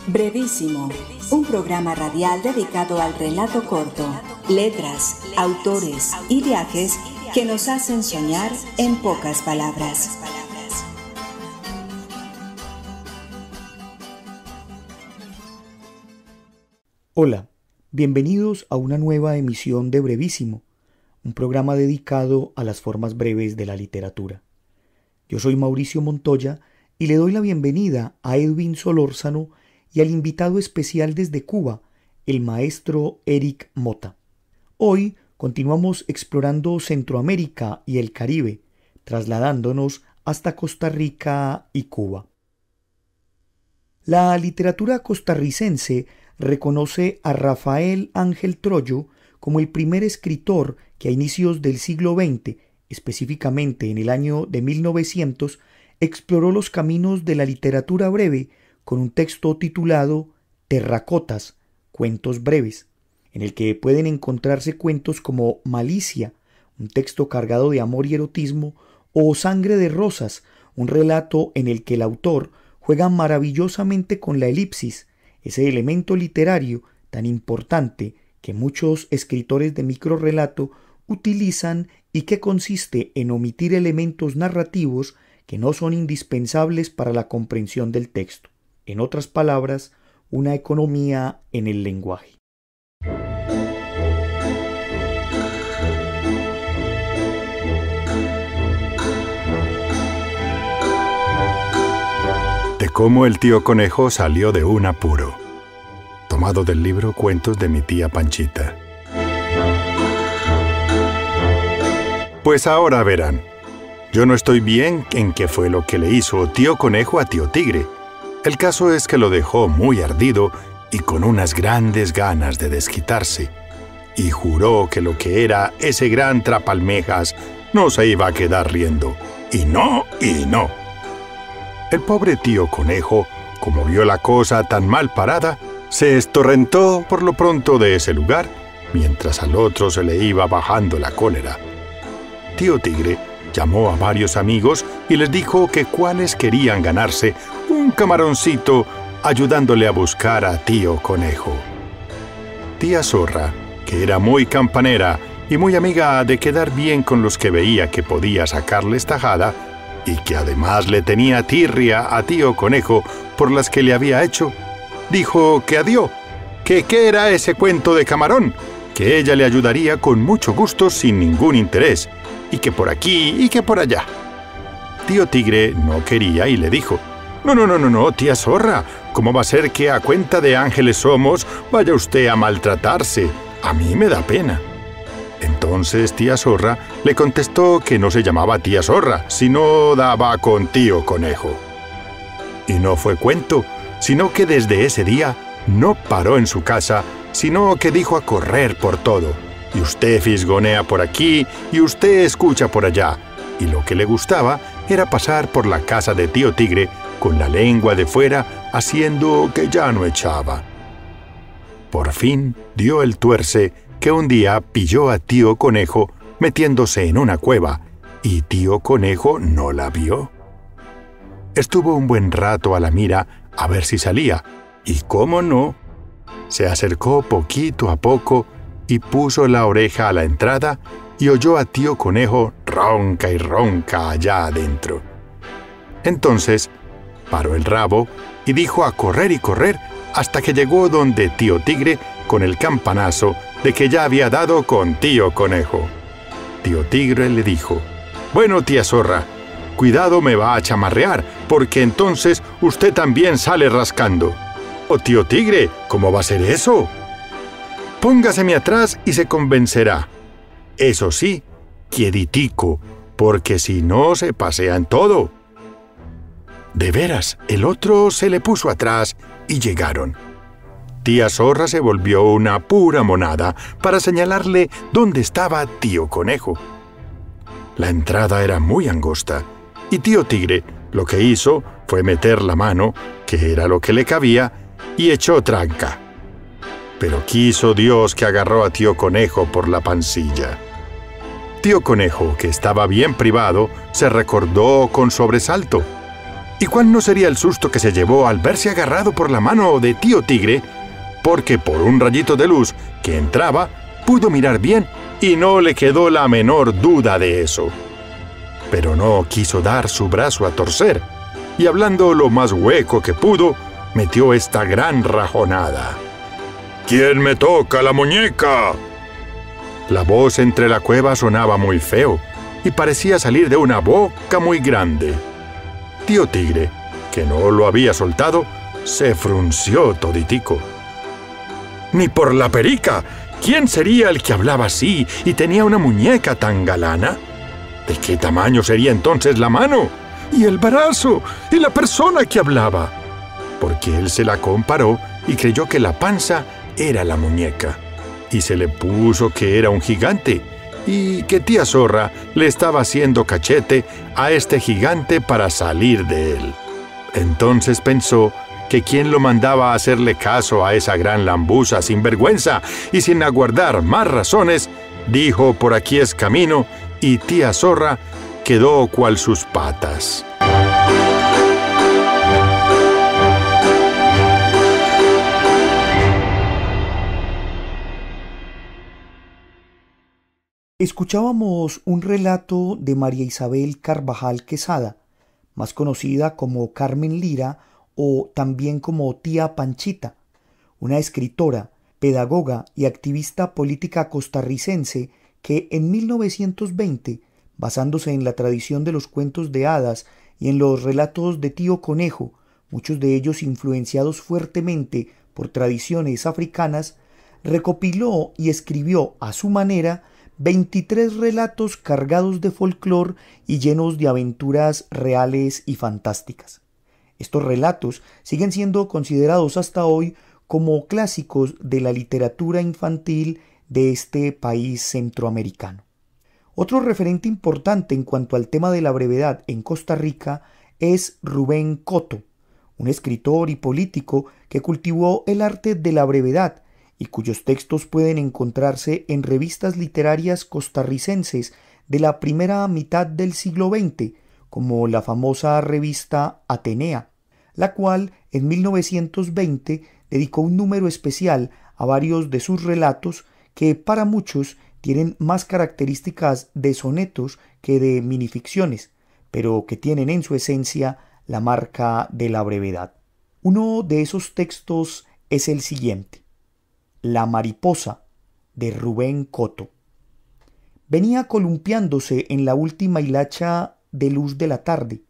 Brevísimo, un programa radial dedicado al relato corto, letras, autores y viajes que nos hacen soñar en pocas palabras. Hola, bienvenidos a una nueva emisión de Brevísimo, un programa dedicado a las formas breves de la literatura. Yo soy Mauricio Montoya y le doy la bienvenida a Edwin Solórzano y al invitado especial desde Cuba, el maestro Eric Mota. Hoy continuamos explorando Centroamérica y el Caribe, trasladándonos hasta Costa Rica y Cuba. La literatura costarricense reconoce a Rafael Ángel Trollo como el primer escritor que a inicios del siglo XX, específicamente en el año de 1900, exploró los caminos de la literatura breve con un texto titulado Terracotas, cuentos breves, en el que pueden encontrarse cuentos como Malicia, un texto cargado de amor y erotismo, o Sangre de Rosas, un relato en el que el autor juega maravillosamente con la elipsis, ese elemento literario tan importante que muchos escritores de microrrelato utilizan y que consiste en omitir elementos narrativos que no son indispensables para la comprensión del texto. En otras palabras, una economía en el lenguaje. De cómo el tío Conejo salió de un apuro. Tomado del libro Cuentos de mi tía Panchita. Pues ahora verán. Yo no estoy bien en qué fue lo que le hizo tío Conejo a tío Tigre. El caso es que lo dejó muy ardido y con unas grandes ganas de desquitarse, y juró que lo que era ese gran trapalmejas no se iba a quedar riendo. Y no. El pobre tío Conejo, como vio la cosa tan mal parada, se estorrentó por lo pronto de ese lugar, mientras al otro se le iba bajando la cólera. Tío Tigre llamó a varios amigos y les dijo que cuáles querían ganarse un camaroncito ayudándole a buscar a tío Conejo. Tía Zorra, que era muy campanera y muy amiga de quedar bien con los que veía que podía sacarles tajada, y que además le tenía tirria a tío Conejo por las que le había hecho, dijo que adiós, que qué era ese cuento de camarón, que ella le ayudaría con mucho gusto sin ningún interés, y que por aquí y que por allá. Tío Tigre no quería y le dijo: No, tía Zorra, ¿cómo va a ser que a cuenta de ángeles somos vaya usted a maltratarse? A mí me da pena. Entonces tía Zorra le contestó que no se llamaba tía Zorra, sino daba con tío Conejo. Y no fue cuento, sino que desde ese día no paró en su casa, sino que dijo a correr por todo. Y usted fisgonea por aquí y usted escucha por allá. Y lo que le gustaba era pasar por la casa de tío Tigre con la lengua de fuera, haciendo que ya no echaba. Por fin dio el tuerce que un día pilló a tío Conejo metiéndose en una cueva, y tío Conejo no la vio. Estuvo un buen rato a la mira a ver si salía, y cómo no, se acercó poquito a poco y puso la oreja a la entrada y oyó a tío Conejo ronca y ronca allá adentro. Entonces paró el rabo y dijo a correr y correr hasta que llegó donde tío Tigre con el campanazo de que ya había dado con tío Conejo. Tío Tigre le dijo: Bueno, tía Zorra, cuidado me va a chamarrear, porque entonces usted también sale rascando. Oh, tío Tigre, ¿cómo va a ser eso? Póngaseme atrás y se convencerá. Eso sí, quietitico, porque si no se pasea en todo. De veras, el otro se le puso atrás y llegaron. Tía Zorra se volvió una pura monada para señalarle dónde estaba tío Conejo. La entrada era muy angosta, y tío Tigre lo que hizo fue meter la mano, que era lo que le cabía, y echó tranca. Pero quiso Dios que agarró a tío Conejo por la pancilla. Tío Conejo, que estaba bien privado, se recordó con sobresalto. ¿Y cuál no sería el susto que se llevó al verse agarrado por la mano de Tío Tigre? Porque por un rayito de luz que entraba, pudo mirar bien y no le quedó la menor duda de eso. Pero no quiso dar su brazo a torcer, y hablando lo más hueco que pudo, metió esta gran rajonada. ¿Quién me toca la muñeca? La voz entre la cueva sonaba muy feo, y parecía salir de una boca muy grande. Tío Tigre, que no lo había soltado, se frunció toditico. ¡Ni por la perica! ¿Quién sería el que hablaba así y tenía una muñeca tan galana? ¿De qué tamaño sería entonces la mano? ¿Y el brazo? ¿Y la persona que hablaba? Porque él se la comparó y creyó que la panza era la muñeca. Y se le puso que era un gigante, y que tía Zorra le estaba haciendo cachete a este gigante para salir de él. Entonces pensó que quién lo mandaba a hacerle caso a esa gran lambuza sin vergüenza, y sin aguardar más razones, dijo: por aquí es camino, y tía Zorra quedó cual sus patas. Escuchábamos un relato de María Isabel Carvajal Quesada, más conocida como Carmen Lira o también como Tía Panchita, una escritora, pedagoga y activista política costarricense que en 1920, basándose en la tradición de los cuentos de hadas y en los relatos de Tío Conejo, muchos de ellos influenciados fuertemente por tradiciones africanas, recopiló y escribió a su manera 23 relatos cargados de folclor y llenos de aventuras reales y fantásticas. Estos relatos siguen siendo considerados hasta hoy como clásicos de la literatura infantil de este país centroamericano. Otro referente importante en cuanto al tema de la brevedad en Costa Rica es Rubén Cotto, un escritor y político que cultivó el arte de la brevedad y cuyos textos pueden encontrarse en revistas literarias costarricenses de la primera mitad del siglo XX, como la famosa revista Atenea, la cual en 1920 dedicó un número especial a varios de sus relatos que para muchos tienen más características de sonetos que de minificciones, pero que tienen en su esencia la marca de la brevedad. Uno de esos textos es el siguiente: La mariposa, de Rubén Cotto. Venía columpiándose en la última hilacha de luz de la tarde,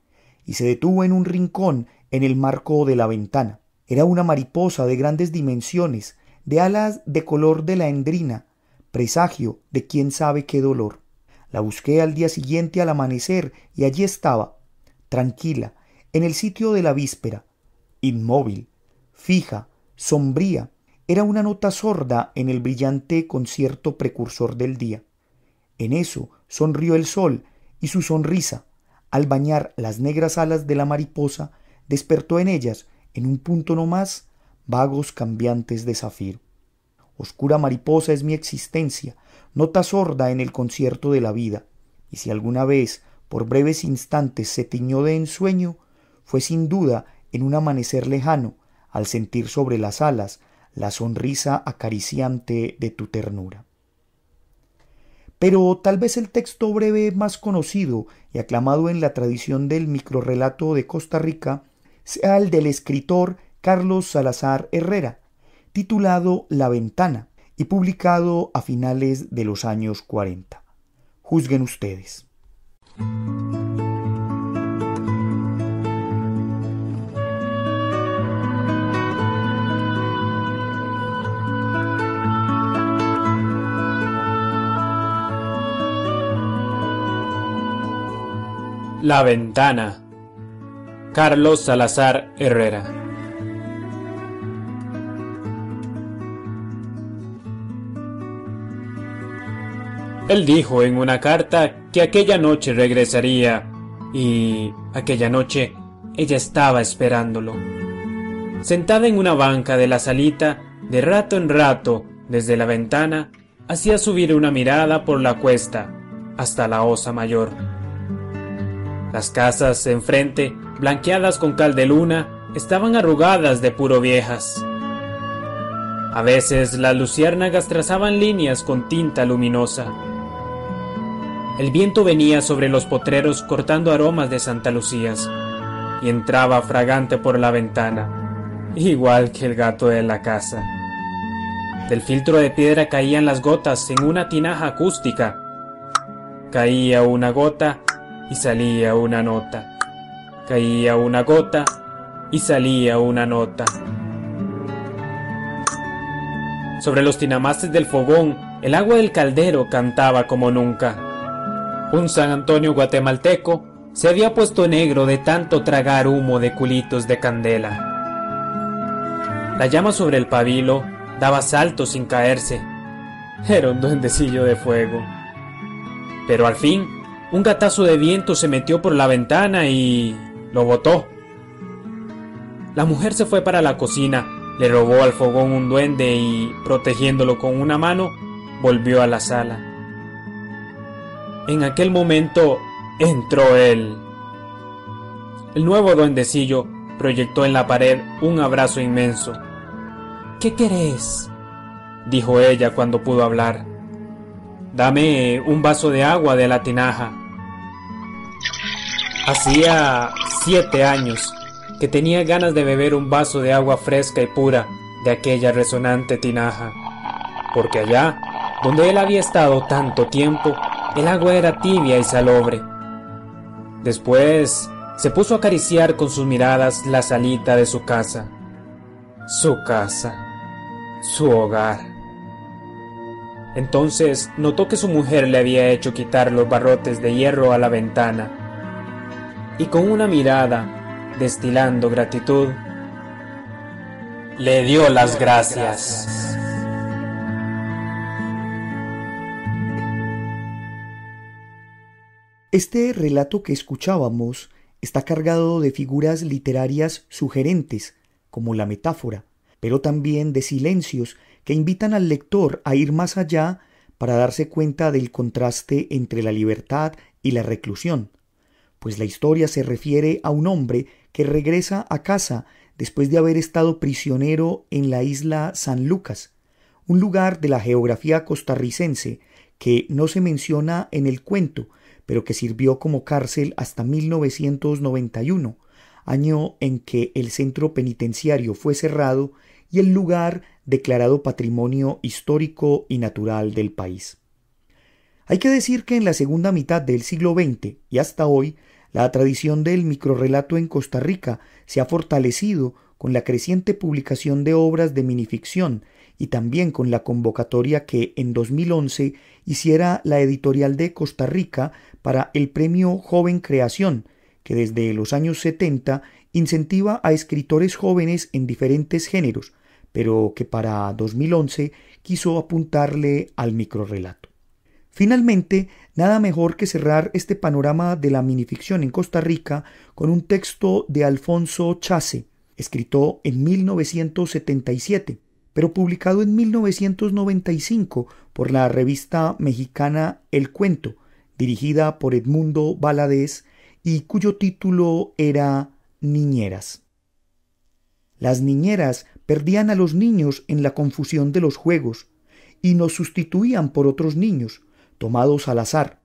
y se detuvo en un rincón en el marco de la ventana. Era una mariposa de grandes dimensiones, de alas de color de la endrina, presagio de quién sabe qué dolor. La busqué al día siguiente al amanecer, y allí estaba, tranquila, en el sitio de la víspera, inmóvil, fija, sombría. Era una nota sorda en el brillante concierto precursor del día. En eso sonrió el sol, y su sonrisa, al bañar las negras alas de la mariposa, despertó en ellas, en un punto no más, vagos cambiantes de zafiro. Oscura mariposa es mi existencia, nota sorda en el concierto de la vida, y si alguna vez, por breves instantes, se tiñó de ensueño, fue sin duda en un amanecer lejano, al sentir sobre las alas la sonrisa acariciante de tu ternura. Pero tal vez el texto breve más conocido y aclamado en la tradición del microrrelato de Costa Rica sea el del escritor Carlos Salazar Herrera, titulado La ventana y publicado a finales de los años 40. Juzguen ustedes. La ventana. Carlos Salazar Herrera. Él dijo en una carta que aquella noche regresaría, y aquella noche ella estaba esperándolo. Sentada en una banca de la salita, de rato en rato, desde la ventana, hacía subir una mirada por la cuesta hasta la Osa Mayor. Las casas enfrente blanqueadas con cal de luna, estaban arrugadas de puro viejas. A veces las luciérnagas trazaban líneas con tinta luminosa. El viento venía sobre los potreros cortando aromas de Santa Lucías y entraba fragante por la ventana, igual que el gato de la casa. Del filtro de piedra caían las gotas en una tinaja acústica. Caía una gota y salía una nota. Caía una gota y salía una nota. Sobre los tinamastes del fogón, el agua del caldero cantaba como nunca. Un San Antonio guatemalteco se había puesto negro de tanto tragar humo de culitos de candela. La llama sobre el pabilo daba saltos sin caerse. Era un duendecillo de fuego. Pero al fin, un gatazo de viento se metió por la ventana y lo botó. La mujer se fue para la cocina, le robó al fogón un duende y, protegiéndolo con una mano, volvió a la sala. En aquel momento entró él. El nuevo duendecillo proyectó en la pared un abrazo inmenso. «¿Qué querés?», dijo ella cuando pudo hablar. «Dame un vaso de agua de la tinaja». Hacía 7 años que tenía ganas de beber un vaso de agua fresca y pura de aquella resonante tinaja, porque allá, donde él había estado tanto tiempo, el agua era tibia y salobre. Después se puso a acariciar con sus miradas la salita de su casa, su hogar. Entonces notó que su mujer le había hecho quitar los barrotes de hierro a la ventana, y con una mirada, destilando gratitud, le dio las gracias. Este relato que escuchábamos está cargado de figuras literarias sugerentes, como la metáfora, pero también de silencios que invitan al lector a ir más allá para darse cuenta del contraste entre la libertad y la reclusión, pues la historia se refiere a un hombre que regresa a casa después de haber estado prisionero en la isla San Lucas, un lugar de la geografía costarricense que no se menciona en el cuento, pero que sirvió como cárcel hasta 1991, año en que el centro penitenciario fue cerrado y el lugar declarado Patrimonio Histórico y Natural del país. Hay que decir que en la segunda mitad del siglo XX y hasta hoy, la tradición del microrrelato en Costa Rica se ha fortalecido con la creciente publicación de obras de minificción y también con la convocatoria que en 2011 hiciera la editorial de Costa Rica para el Premio Joven Creación, que desde los años 70 incentiva a escritores jóvenes en diferentes géneros, pero que para 2011 quiso apuntarle al microrrelato. Finalmente, nada mejor que cerrar este panorama de la minificción en Costa Rica con un texto de Alfonso Chace, escrito en 1977, pero publicado en 1995 por la revista mexicana El Cuento, dirigida por Edmundo Valadez, y cuyo título era Niñeras. Las niñeras perdían a los niños en la confusión de los juegos y nos sustituían por otros niños, tomados al azar,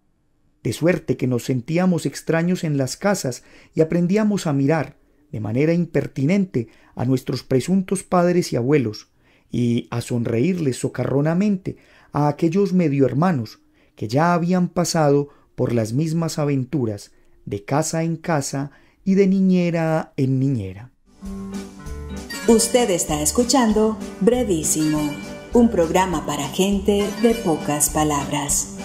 de suerte que nos sentíamos extraños en las casas y aprendíamos a mirar, de manera impertinente, a nuestros presuntos padres y abuelos, y a sonreírles socarronamente a aquellos medio hermanos que ya habían pasado por las mismas aventuras, de casa en casa y de niñera en niñera. Usted está escuchando Brevísimo, un programa para gente de pocas palabras.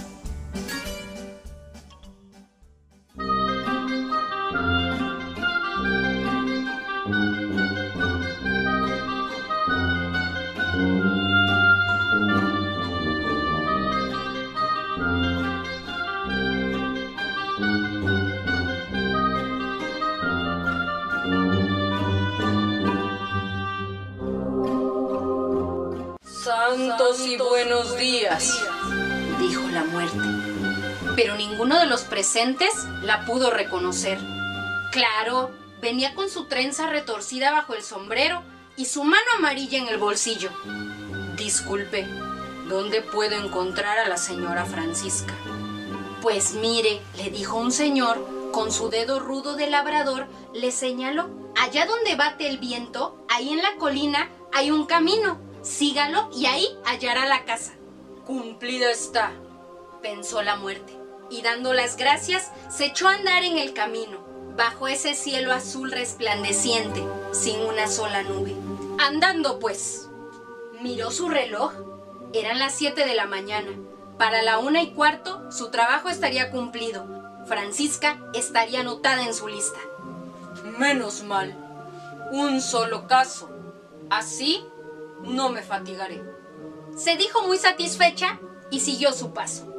Santos y buenos días, dijo la muerte, pero ninguno de los presentes la pudo reconocer. Claro, Venía con su trenza retorcida bajo el sombrero y su mano amarilla en el bolsillo. Disculpe, ¿dónde puedo encontrar a la señora Francisca? Pues mire, le dijo un señor, con su dedo rudo de labrador, le señaló. Allá donde bate el viento, ahí en la colina, hay un camino. Sígalo y ahí hallará la casa. Cumplida está, pensó la muerte, y dando las gracias, se echó a andar en el camino, bajo ese cielo azul resplandeciente, sin una sola nube. Andando pues. Miró su reloj. Eran las 7 de la mañana. Para la 1:15 su trabajo estaría cumplido. Francisca estaría anotada en su lista. Menos mal. Un solo caso. Así no me fatigaré. Se dijo muy satisfecha y siguió su paso.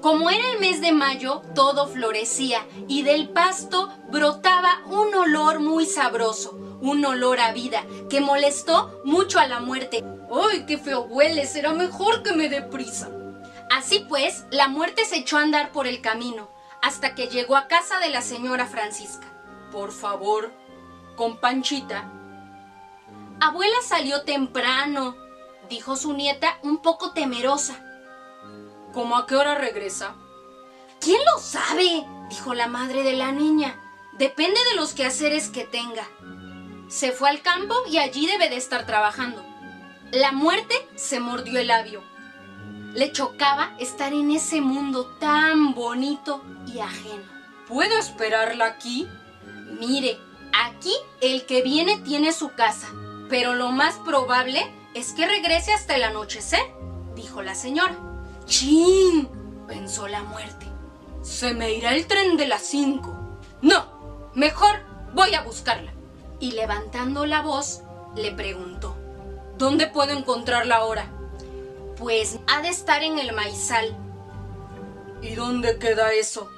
Como era el mes de mayo, todo florecía y del pasto brotaba un olor muy sabroso, un olor a vida que molestó mucho a la muerte. ¡Ay, qué feo huele! Será mejor que me dé prisa. Así pues, la muerte se echó a andar por el camino hasta que llegó a casa de la señora Francisca. Por favor, con Panchita. Abuela salió temprano, dijo su nieta un poco temerosa. ¿Cómo a qué hora regresa? ¿Quién lo sabe?, dijo la madre de la niña. Depende de los quehaceres que tenga. Se fue al campo y allí debe de estar trabajando. La muerte se mordió el labio. Le chocaba estar en ese mundo tan bonito y ajeno. ¿Puedo esperarla aquí? Mire, aquí el que viene tiene su casa, pero lo más probable es que regrese hasta el anochecer, dijo la señora. ¡Chin!, pensó la muerte. Se me irá el tren de las 5. No, mejor voy a buscarla. Y levantando la voz, le preguntó: ¿dónde puedo encontrarla ahora? Pues ha de estar en el maizal. ¿Y dónde queda eso?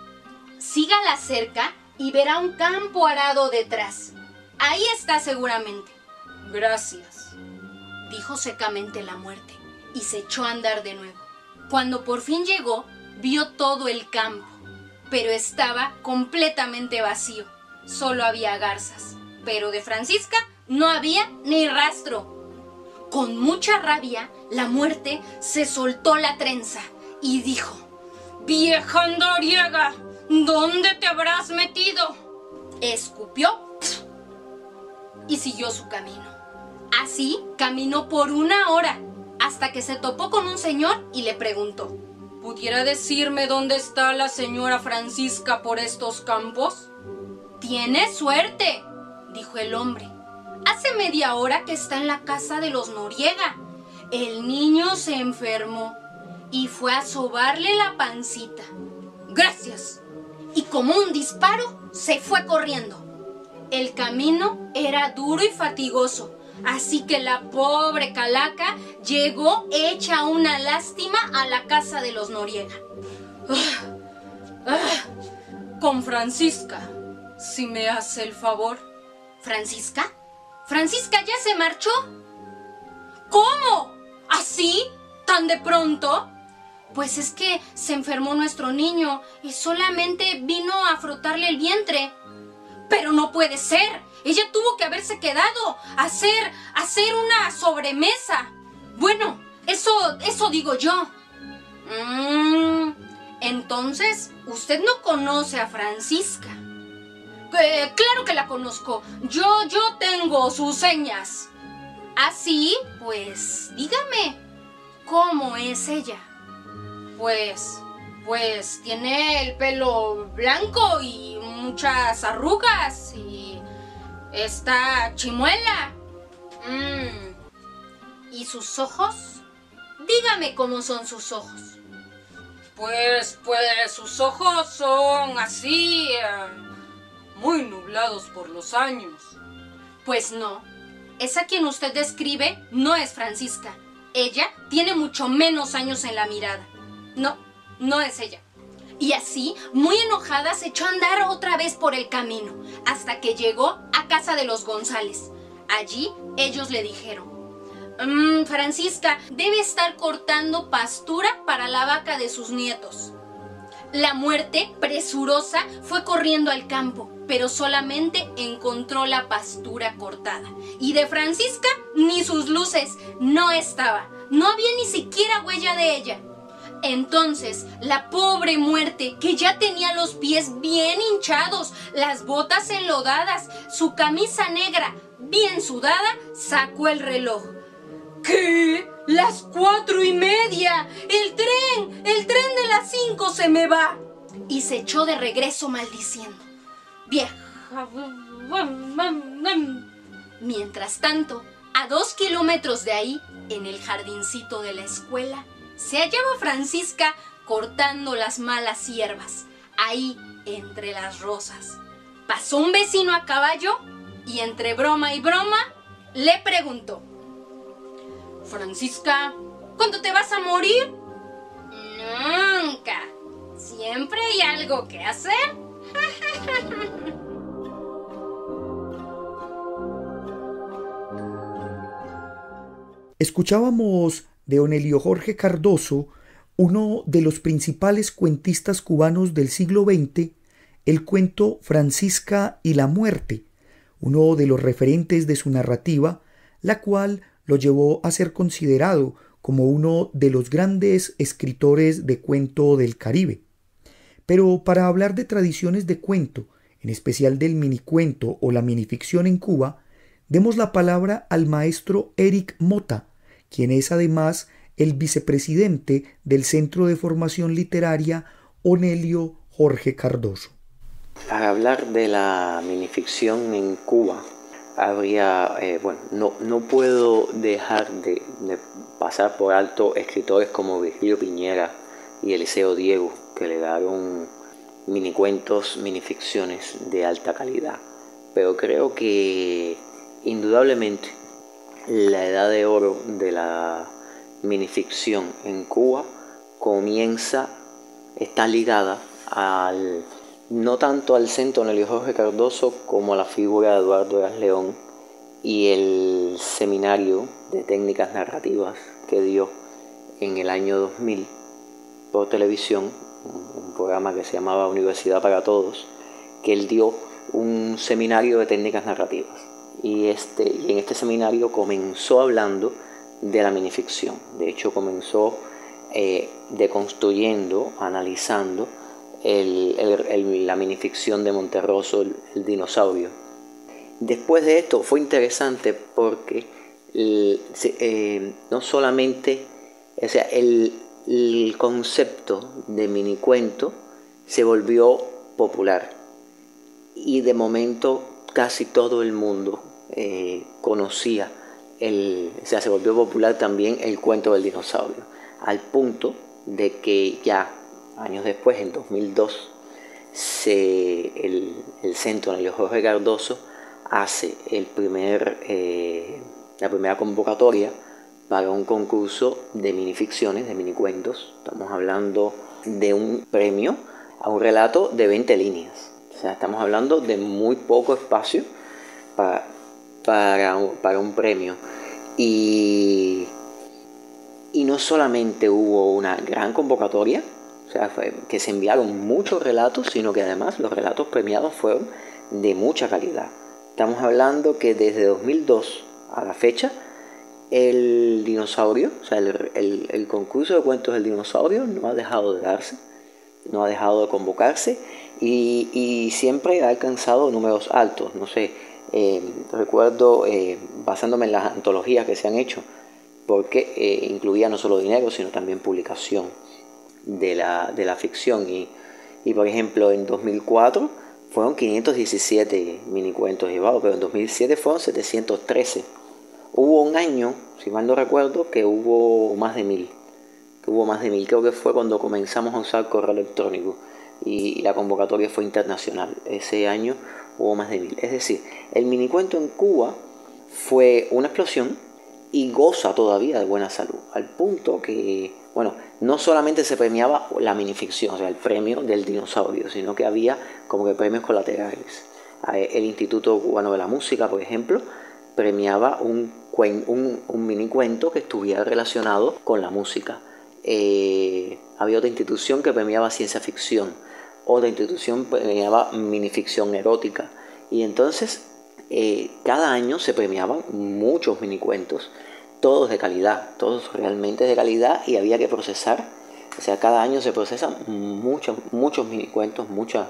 Sígala cerca y verá un campo arado detrás. Ahí está seguramente. Gracias, dijo secamente la muerte, y se echó a andar de nuevo. Cuando por fin llegó, vio todo el campo, pero estaba completamente vacío. Solo había garzas, pero de Francisca no había ni rastro. Con mucha rabia, la muerte se soltó la trenza y dijo: ¡Vieja andariega! ¿Dónde te habrás metido? Escupió y siguió su camino. Así caminó por 1 hora, hasta que se topó con un señor y le preguntó: ¿pudiera decirme dónde está la señora Francisca por estos campos? Tiene suerte, dijo el hombre. Hace media hora que está en la casa de los Noriega. El niño se enfermó y fue a sobarle la pancita. Gracias. Y como un disparo, se fue corriendo. El camino era duro y fatigoso, así que la pobre calaca llegó hecha una lástima a la casa de los Noriega. Con Francisca, si me hace el favor. ¿Francisca? ¿Francisca ya se marchó? ¿Cómo? ¿Así? ¿Tan de pronto? Pues es que se enfermó nuestro niño y solamente vino a frotarle el vientre. Pero no puede ser. Ella tuvo que haberse quedado a hacer una sobremesa. Bueno, eso digo yo. Entonces, usted no conoce a Francisca. Claro que la conozco. Yo tengo sus señas. ¿Así? Pues dígame, ¿cómo es ella? Pues tiene el pelo blanco y muchas arrugas y está chimuela. ¿Y sus ojos? Dígame cómo son sus ojos. Pues sus ojos son así, muy nublados por los años. Pues no, esa quien usted describe no es Francisca. Ella tiene mucho menos años en la mirada. No es ella. Y así, muy enojada, se echó a andar otra vez por el camino, hasta que llegó a casa de los González. Allí ellos le dijeron: Francisca debe estar cortando pastura para la vaca de sus nietos. La muerte, presurosa, fue corriendo al campo, pero solamente encontró la pastura cortada. Y de Francisca ni sus luces, no estaba. No había ni siquiera huella de ella. Entonces, la pobre muerte, que ya tenía los pies bien hinchados, las botas enlodadas, su camisa negra bien sudada, sacó el reloj. ¿Qué? ¡Las 4:30! ¡El tren de las 5 se me va! Y se echó de regreso maldiciendo. ¡Vieja! Mientras tanto, a 2 kilómetros de ahí, en el jardincito de la escuela, se hallaba Francisca cortando las malas hierbas, ahí entre las rosas. Pasó un vecino a caballo y entre broma y broma le preguntó: Francisca, ¿cuándo te vas a morir? Nunca. Siempre hay algo que hacer. Escuchábamos de Onelio Jorge Cardoso, uno de los principales cuentistas cubanos del siglo XX, el cuento Francisca y la muerte, uno de los referentes de su narrativa, la cual lo llevó a ser considerado como uno de los grandes escritores de cuento del Caribe. Pero para hablar de tradiciones de cuento, en especial del minicuento o la minificción en Cuba, demos la palabra al maestro Eric Mota, quien es además el vicepresidente del Centro de Formación Literaria Onelio Jorge Cardoso. Para hablar de la minificción en Cuba, no puedo dejar de pasar por alto escritores como Virgilio Piñera y Eliseo Diego, que le dieron minicuentos, minificciones de alta calidad. Pero creo que indudablemente la edad de oro de la minificción en Cuba está ligada no tanto al centro Onelio Jorge Cardoso como a la figura de Eduardo Eras León y el seminario de técnicas narrativas que dio en el año 2000 por televisión, un programa que se llamaba Universidad para Todos, que él dio un seminario de técnicas narrativas. Y en este seminario comenzó hablando de la minificción. De hecho, comenzó deconstruyendo, analizando la minificción de Monterroso, el dinosaurio. Después de esto fue interesante porque no solamente, el concepto de minicuento se volvió popular y de momento casi todo el mundo conocía se volvió popular también el cuento del dinosaurio, al punto de que ya años después, en 2002, el Centro Onelio Jorge Cardoso hace la primera convocatoria para un concurso de minificciones, de minicuentos. Estamos hablando de un premio a un relato de 20 líneas. O sea, estamos hablando de muy poco espacio para un premio. Y no solamente hubo una gran convocatoria, o sea, que se enviaron muchos relatos, sino que además los relatos premiados fueron de mucha calidad. Estamos hablando que desde 2002 a la fecha, el dinosaurio, o sea, el concurso de cuentos del dinosaurio no ha dejado de darse, no ha dejado de convocarse y siempre ha alcanzado números altos. No sé, recuerdo, basándome en las antologías que se han hecho, porque incluía no solo dinero, sino también publicación de la ficción. Y por ejemplo, en 2004 fueron 517 minicuentos llevados, pero en 2007 fueron 713. Hubo un año, si mal no recuerdo, que hubo más de 1000. Creo que fue cuando comenzamos a usar correo electrónico y la convocatoria fue internacional. Ese año hubo más de 1000. Es decir, el minicuento en Cuba fue una explosión y goza todavía de buena salud, al punto que, no solamente se premiaba la minificción, o sea, el premio del dinosaurio, sino que había como que premios colaterales. El Instituto Cubano de la Música, por ejemplo, premiaba un minicuento que estuviera relacionado con la música. Había otra institución que premiaba ciencia ficción. otra institución premiaba minificción erótica. Y entonces cada año se premiaban muchos minicuentos, todos de calidad, todos realmente de calidad, y había que procesar. O sea, cada año se procesan muchos minicuentos, muchas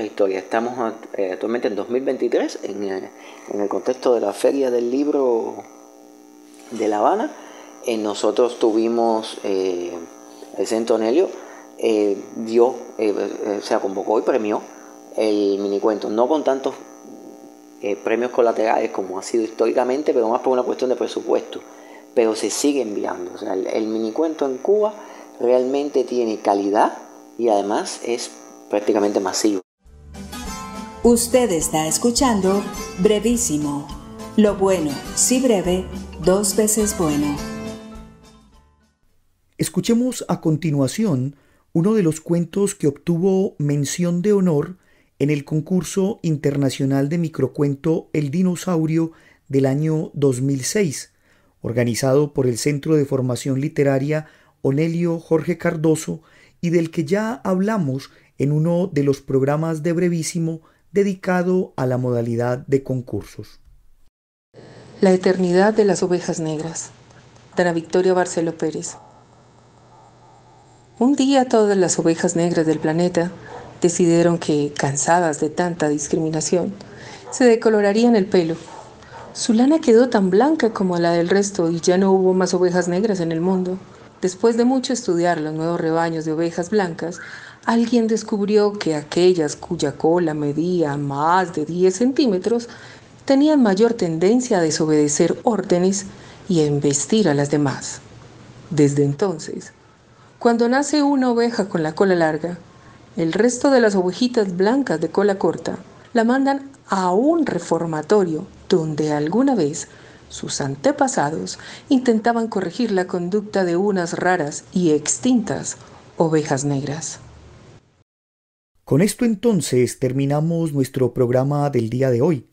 historias. Estamos actualmente en 2023, en el contexto de la Feria del Libro de La Habana. Nosotros tuvimos el Centro Onelio, convocó y premió el minicuento, no con tantos premios colaterales como ha sido históricamente, pero más por una cuestión de presupuesto, pero se sigue enviando. O sea, el minicuento en Cuba realmente tiene calidad y además es prácticamente masivo. Usted está escuchando Brevísimo. Lo bueno, si breve, 2 veces bueno. Escuchemos a continuación uno de los cuentos que obtuvo mención de honor en el concurso internacional de microcuento El Dinosaurio del año 2006, organizado por el Centro de Formación Literaria Onelio Jorge Cardoso, y del que ya hablamos en uno de los programas de Brevísimo dedicado a la modalidad de concursos. La eternidad de las ovejas negras, de Ana Victoria Barceló Pérez. Un día todas las ovejas negras del planeta decidieron que, cansadas de tanta discriminación, se decolorarían el pelo. Su lana quedó tan blanca como la del resto y ya no hubo más ovejas negras en el mundo. Después de mucho estudiar los nuevos rebaños de ovejas blancas, alguien descubrió que aquellas cuya cola medía más de 10 centímetros tenían mayor tendencia a desobedecer órdenes y a embestir a las demás. Desde entonces, cuando nace una oveja con la cola larga, el resto de las ovejitas blancas de cola corta la mandan a un reformatorio donde alguna vez sus antepasados intentaban corregir la conducta de unas raras y extintas ovejas negras. Con esto entonces terminamos nuestro programa del día de hoy.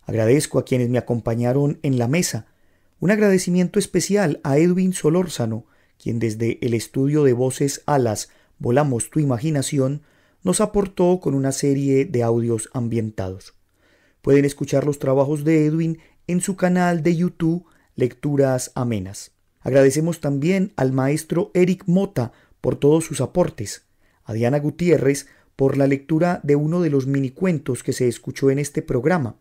Agradezco a quienes me acompañaron en la mesa. Un agradecimiento especial a Edwin Solórzano, quien desde el estudio de Voces Alas, Volamos tu Imaginación, nos aportó con una serie de audios ambientados. Pueden escuchar los trabajos de Edwin en su canal de YouTube Lecturas Amenas. Agradecemos también al maestro Eric Mota por todos sus aportes, a Diana Gutiérrez por la lectura de uno de los minicuentos que se escuchó en este programa,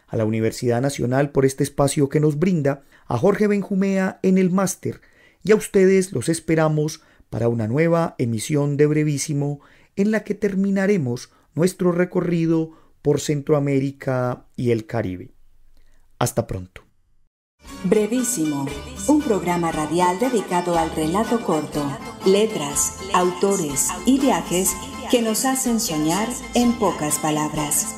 a la Universidad Nacional por este espacio que nos brinda, a Jorge Benjumea en el máster, y a ustedes los esperamos para una nueva emisión de Brevísimo en la que terminaremos nuestro recorrido por Centroamérica y el Caribe. Hasta pronto. Brevísimo, un programa radial dedicado al relato corto, letras, autores y viajes que nos hacen soñar en pocas palabras.